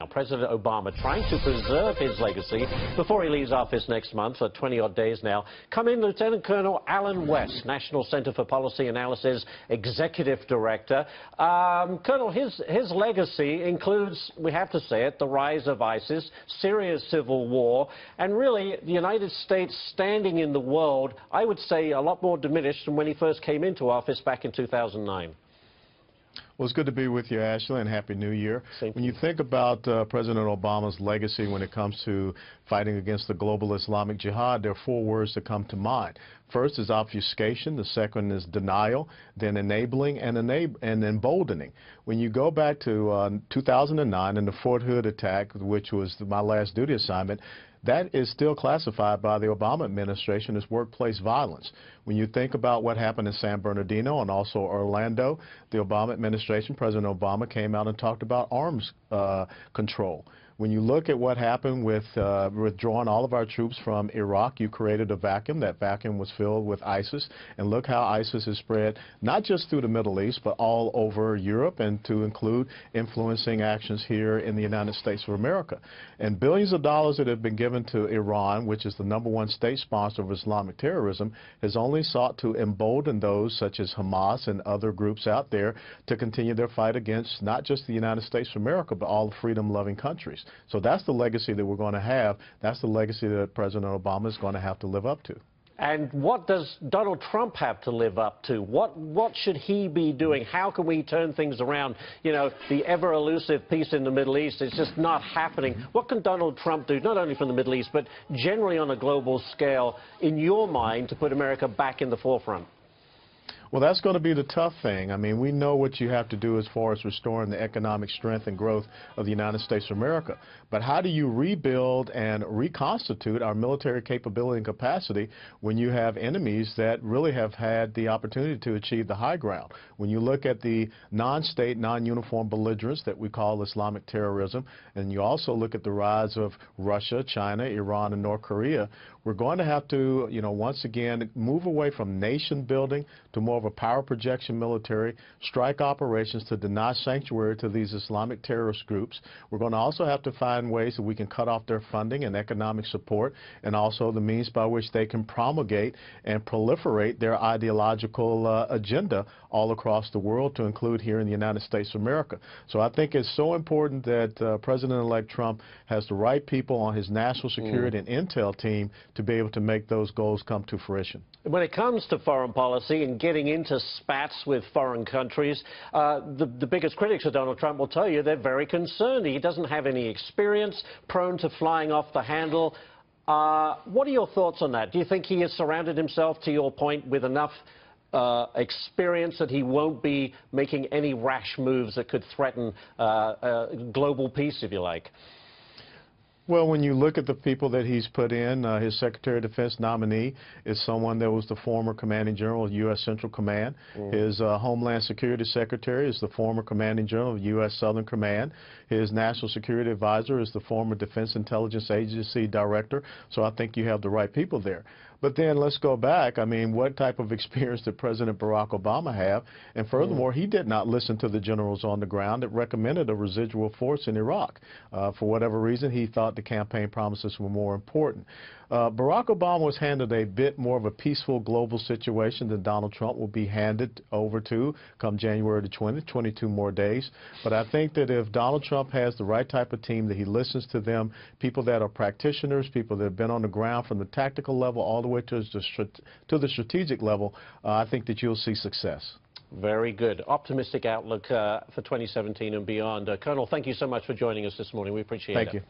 Now, President Obama trying to preserve his legacy before he leaves office next month for 20-odd days now. Come in, Lieutenant Colonel Allen West, National Center for Policy Analysis Executive Director. Colonel, his legacy includes, we have to say it, the rise of ISIS, Syria's civil war, and really the United States standing in the world, I would say, a lot more diminished than when he first came into office back in 2009. Well, it's good to be with you, Ashley, and Happy New Year. When you think about President Obama's legacy when it comes to fighting against the global Islamic Jihad, there are four words that come to mind. First is obfuscation, the second is denial, then enabling and emboldening. When you go back to 2009 and the Fort Hood attack, which was my last duty assignment, that is still classified by the Obama administration as workplace violence. When you think about what happened in San Bernardino and also Orlando, the Obama administration, President Obama, came out and talked about arms control. When you look at what happened with withdrawing all of our troops from Iraq, you created a vacuum. That vacuum was filled with ISIS. And look how ISIS has spread not just through the Middle East, but all over Europe, and to include influencing actions here in the United States of America. And billions of dollars that have been given to Iran, which is the #1 state sponsor of Islamic terrorism, has only sought to embolden those such as Hamas and other groups out there to continue their fight against not just the United States of America, but all the freedom-loving countries. So that's the legacy that we're going to have. That's the legacy that President Obama is going to have to live up to. And what does Donald Trump have to live up to? What should he be doing? How can we turn things around? You know, the ever-elusive peace in the Middle East is just not happening. What can Donald Trump do, not only from the Middle East, but generally on a global scale, in your mind, to put America back in the forefront? Well, that's going to be the tough thing. I mean, we know what you have to do as far as restoring the economic strength and growth of the United States of America. But how do you rebuild and reconstitute our military capability and capacity when you have enemies that really have had the opportunity to achieve the high ground? When you look at the non-state, non-uniform belligerents that we call Islamic terrorism, and you also look at the rise of Russia, China, Iran, and North Korea, we're going to have to, once again, move away from nation building to more of a power projection military, strike operations to deny sanctuary to these Islamic terrorist groups. We're going to also have to find ways that we can cut off their funding and economic support, and also the means by which they can promulgate and proliferate their ideological agenda all across the world, to include here in the United States of America. So I think it's so important that President-elect Trump has the right people on his national security and intel team to be able to make those goals come to fruition. When it comes to foreign policy and getting into spats with foreign countries, the biggest critics of Donald Trump will tell you they're very concerned. He doesn't have any experience, prone to flying off the handle. What are your thoughts on that? Do you think he has surrounded himself, to your point, with enough experience that he won't be making any rash moves that could threaten global peace, if you like? Well, when you look at the people that he's put in, his Secretary of Defense nominee is someone that was the former Commanding General of U.S. Central Command. His Homeland Security Secretary is the former Commanding General of U.S. Southern Command. His National Security Advisor is the former Defense Intelligence Agency Director. So I think you have the right people there. But then let's go back. I mean, what type of experience did President Barack Obama have? And furthermore, he did not listen to the generals on the ground that recommended a residual force in Iraq. For whatever reason, he thought the campaign promises were more important. Barack Obama was handed a bit more of a peaceful global situation than Donald Trump will be handed over to come January the 20th, 22 more days. But I think that if Donald Trump has the right type of team, that he listens to them, people that are practitioners, people that have been on the ground from the tactical level all the way to the strategic level, I think that you'll see success. Very good. Optimistic outlook for 2017 and beyond. Colonel, thank you so much for joining us this morning. We appreciate it. Thank you.